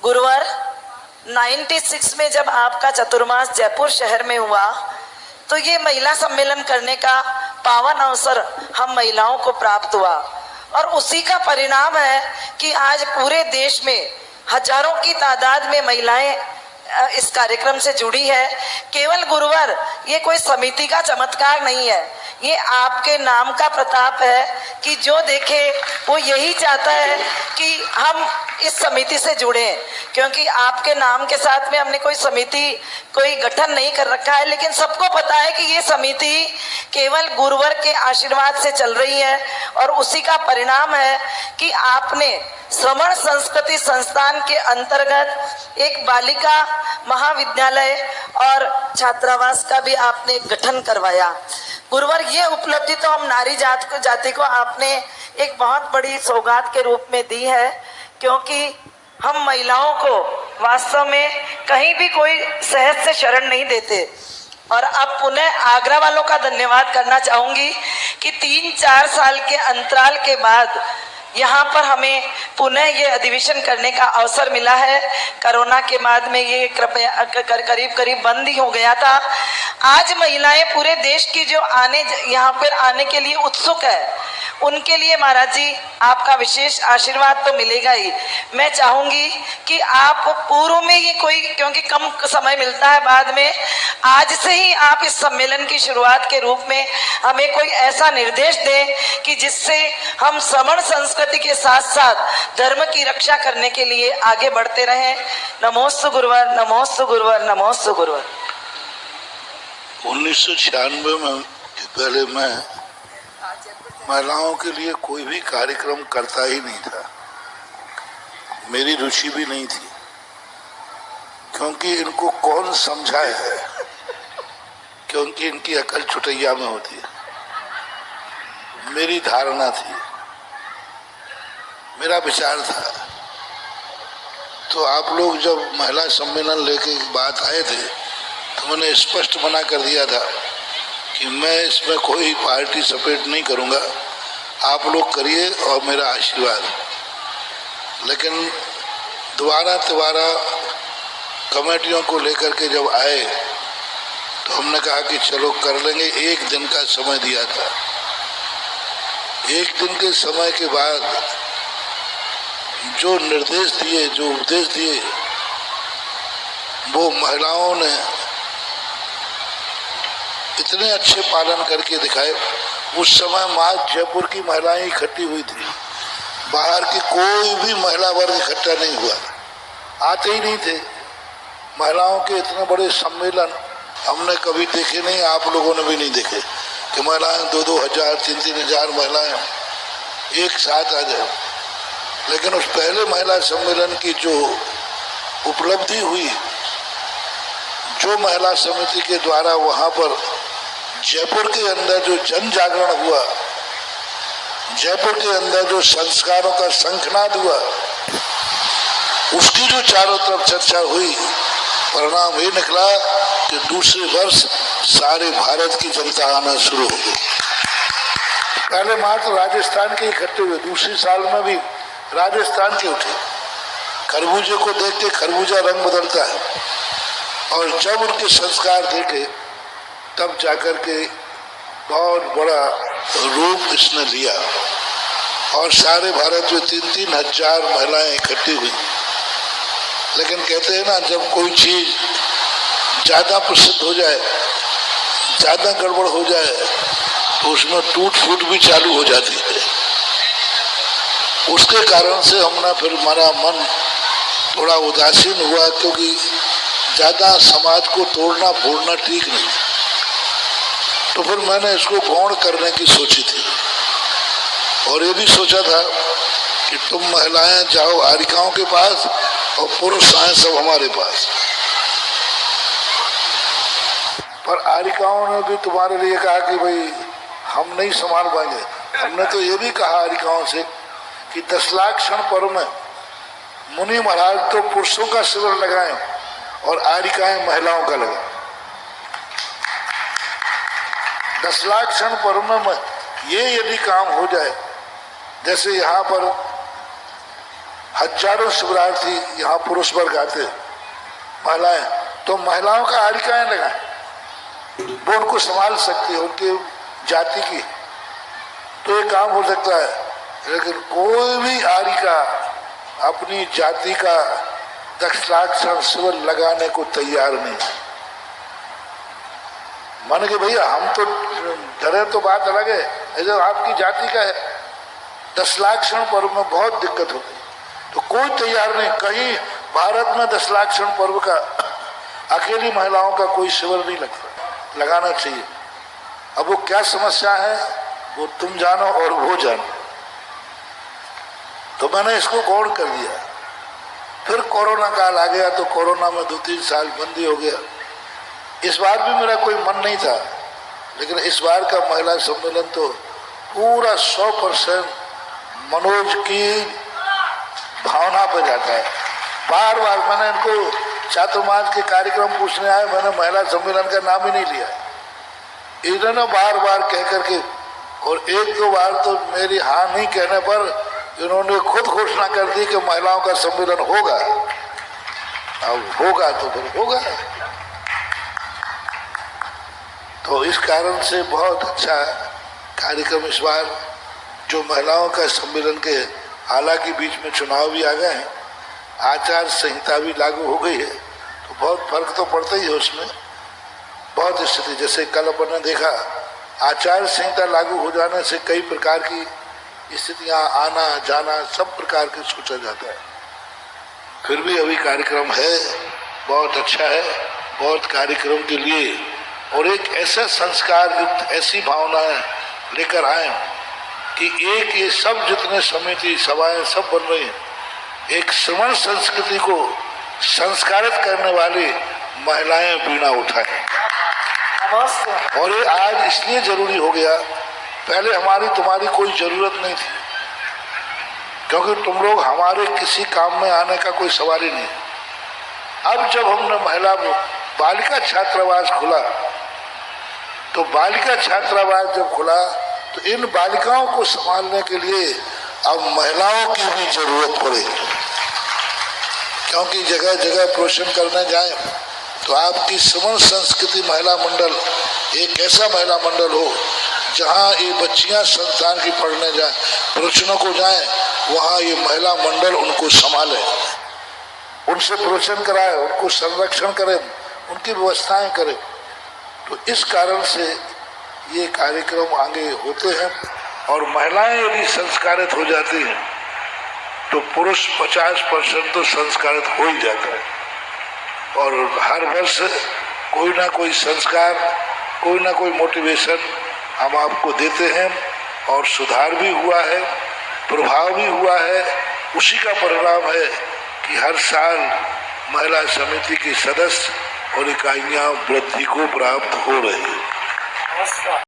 गुरुवार 96 में जब आपका चतुर्मास जयपुर शहर में हुआ तो ये महिला सम्मेलन करने का पावन अवसर हम महिलाओं को प्राप्त हुआ और उसी का परिणाम है कि आज पूरे देश में हजारों की तादाद में महिलाएं इस कार्यक्रम से जुड़ी है। केवल गुरुवार ये कोई समिति का चमत्कार नहीं है, ये आपके नाम का प्रताप है कि जो देखे वो यही चाहता है कि हम इस समिति से जुड़े, क्योंकि आपके नाम के साथ में हमने कोई समिति कोई गठन नहीं कर रखा है, लेकिन सबको पता है कि ये समिति केवल गुरुवार के आशीर्वाद से चल रही है और उसी का परिणाम है कि आपने श्रवण संस्कृति संस्थान के अंतर्गत एक बालिका महाविद्यालय और छात्रावास का भी आपने गठन करवाया। गुरुवार ये उपलब्धि तो हम नारी जाति को आपने एक बहुत बड़ी सौगात के रूप में दी है, क्योंकि हम महिलाओं को वास्तव में कहीं भी कोई सहज से शरण नहीं देते। और अब पुनः आगरा वालों का धन्यवाद करना चाहूंगी कि 3-4 साल के अंतराल के बाद यहाँ पर हमें पुनः ये अधिवेशन करने का अवसर मिला है। कोरोना के बाद में ये कृपया करीब बंद ही हो गया था। आज महिलाएं पूरे देश की जो यहाँ पर आने के लिए उत्सुक है, उनके लिए महाराज जी आपका विशेष आशीर्वाद तो मिलेगा ही। मैं चाहूंगी कि आप पूर्व में ही कोई, क्योंकि कम समय मिलता है बाद में, आज से ही आप इस सम्मेलन की शुरुआत के रूप में हमें कोई ऐसा निर्देश दें कि जिससे हम श्रवण संस्कृति के साथ साथ धर्म की रक्षा करने के लिए आगे बढ़ते रहें। नमोस्तु गुरुवर, नमोस्तु गुरुवर, नमोस्तु गुरुवर। 1996 में पहले मैं महिलाओं के लिए कोई भी कार्यक्रम करता ही नहीं था, मेरी रुचि भी नहीं थी, क्योंकि इनको कौन समझाए है, क्योंकि इनकी अकल छुटैया में होती है। मेरी धारणा थी, मेरा विचार था। तो आप लोग जब महिला सम्मेलन लेके बात आए थे तो मैंने स्पष्ट मना कर दिया था कि मैं इसमें कोई पार्टी सपोर्ट नहीं करूंगा, आप लोग करिए और मेरा आशीर्वाद। लेकिन दोबारा कमेटियों को लेकर के जब आए तो हमने कहा कि चलो कर लेंगे। एक दिन का समय दिया था। एक दिन के समय के बाद जो निर्देश दिए, जो उपदेश दिए, वो महिलाओं ने इतने अच्छे पालन करके दिखाए। उस समय माँ जयपुर की महिलाएं इकट्ठी हुई थी, बाहर की कोई भी महिला वर्ग इकट्ठा नहीं हुआ, आते ही नहीं थे। महिलाओं के इतने बड़े सम्मेलन हमने कभी देखे नहीं, आप लोगों ने भी नहीं देखे कि महिलाएं 2-2 हजार 3-3 हजार महिलाएं एक साथ आ जाए। लेकिन उस पहले महिला सम्मेलन की जो उपलब्धि हुई, जो महिला समिति के द्वारा वहां पर जयपुर के अंदर जो जन जागरण हुआ, जयपुर के अंदर जो संस्कारों का शंखनाद हुआ, उसकी जो चारों तरफ चर्चा हुई, परिणाम ये निकला कि दूसरे वर्ष सारे भारत की जनता आना शुरू हो गई। पहले मात्र राजस्थान के इकट्ठे हुए, दूसरी साल में भी राजस्थान के उठे। खरबूजे को देख के खरबूजा रंग बदलता है, और जब उनके संस्कार देखे तब जाकर के बहुत बड़ा रूप इसने लिया और सारे भारत में 3-3 हजार महिलाएं इकट्ठी हुई। लेकिन कहते हैं ना, जब कोई चीज ज्यादा प्रसिद्ध हो जाए, ज्यादा गड़बड़ हो जाए, तो उसमें टूट फूट भी चालू हो जाती है। उसके कारण से हमने फिर हमारा मन थोड़ा उदासीन हुआ, क्योंकि ज्यादा समाज को तोड़ना फोड़ना ठीक नहीं। तो फिर मैंने इसको गौण करने की सोची थी, और ये भी सोचा था कि तुम महिलाएं जाओ आरिकाओं के पास और पुरुष आए सब हमारे पास। पर आरिकाओं ने भी तुम्हारे लिए कहा कि भाई हम नहीं संभाल पाएंगे। हमने तो ये भी कहा आरिकाओं से कि 10 लाख क्षण पर्व में मुनि महाराज तो पुरुषों का शिविर लगाएं और आरिकाएं महिलाओं का लगाएं। 10 लाख क्षण पर्व में ये यदि काम हो जाए, जैसे यहाँ पर हजारों शिविरार्थी यहाँ पुरुष वर्ग आते, महिलाएं, तो महिलाओं का आड़ी काहे लगाए? वो उनको संभाल सकती है, उनकी जाति की, तो ये काम हो सकता है। लेकिन कोई भी आड़ी का अपनी जाति का 10 लाख शिविर लगाने को तैयार नहीं। मान के भैया हम तो डरे तो बात अलग है, ऐसे आपकी जाति का है 10 लाख क्षण पर्व में बहुत दिक्कत होगी, तो कोई तैयार नहीं। कहीं भारत में 10 लाख क्षण पर्व का अकेली महिलाओं का कोई शिविर नहीं लगता, लगाना चाहिए। अब वो क्या समस्या है वो तुम जानो और वो जानो। तो मैंने इसको गौर कर दिया। फिर कोरोना काल आ गया, तो कोरोना में 2-3 साल बंदी हो गया। इस बार भी मेरा कोई मन नहीं था, लेकिन इस बार का महिला सम्मेलन तो पूरा 100% मनोज की भावना पर जाता है। बार बार मैंने इनको चातुर्मास के कार्यक्रम पूछने आए, मैंने महिला सम्मेलन का नाम ही नहीं लिया। इन्होंने बार बार कह करके, और 1-2 बार तो मेरी हाँ नहीं कहने पर इन्होंने खुद घोषणा कर दी कि महिलाओं का सम्मेलन होगा। अब होगा तो फिर होगा। तो इस कारण से बहुत अच्छा कार्यक्रम इस बार जो महिलाओं का सम्मेलन के, हालांकि बीच में चुनाव भी आ गए हैं, आचार संहिता भी लागू हो गई है, तो बहुत फर्क तो पड़ता ही है उसमें। बहुत स्थिति, जैसे कल अपन ने देखा, आचार संहिता लागू हो जाने से कई प्रकार की स्थितियां आना जाना सब प्रकार के सोचा जाता है। फिर भी अभी कार्यक्रम है, बहुत अच्छा है, बहुत कार्यक्रम के लिए, और एक ऐसा संस्कार युक्त ऐसी भावनाएं लेकर आए कि एक ये सब जितने समिति सभाएं सब बन रही हैं, एक श्रवण संस्कृति को संस्कारित करने वाली महिलाएं बीड़ा उठाएं। और ये आज इसलिए जरूरी हो गया, पहले हमारी तुम्हारी कोई जरूरत नहीं थी, क्योंकि तुम लोग हमारे किसी काम में आने का कोई सवाल ही नहीं। अब जब हमने महिला बालिका छात्रावास खुला, तो बालिका छात्रावास जब खुला तो इन बालिकाओं को संभालने के लिए अब महिलाओं की भी जरूरत पड़ेगी, क्योंकि जगह जगह पोषण करने जाए तो आपकी श्रवण संस्कृति महिला मंडल एक ऐसा महिला मंडल हो जहाँ ये बच्चियाँ संस्थान की पढ़ने जाए, प्रवचनों को जाए, वहाँ ये महिला मंडल उनको संभाले, उनसे प्रवचन कराए, उनको संरक्षण करे, उनकी व्यवस्थाएं करे। तो इस कारण से ये कार्यक्रम आगे होते हैं। और महिलाएं यदि संस्कारित हो जाती हैं तो पुरुष 50% तो संस्कारित हो ही जाता है। और हर वर्ष कोई ना कोई संस्कार, कोई ना कोई मोटिवेशन हम आपको देते हैं, और सुधार भी हुआ है, प्रभाव भी हुआ है। उसी का परिणाम है कि हर साल महिला समिति के सदस्य और इकाइयां वृद्धि को प्राप्त हो रही है।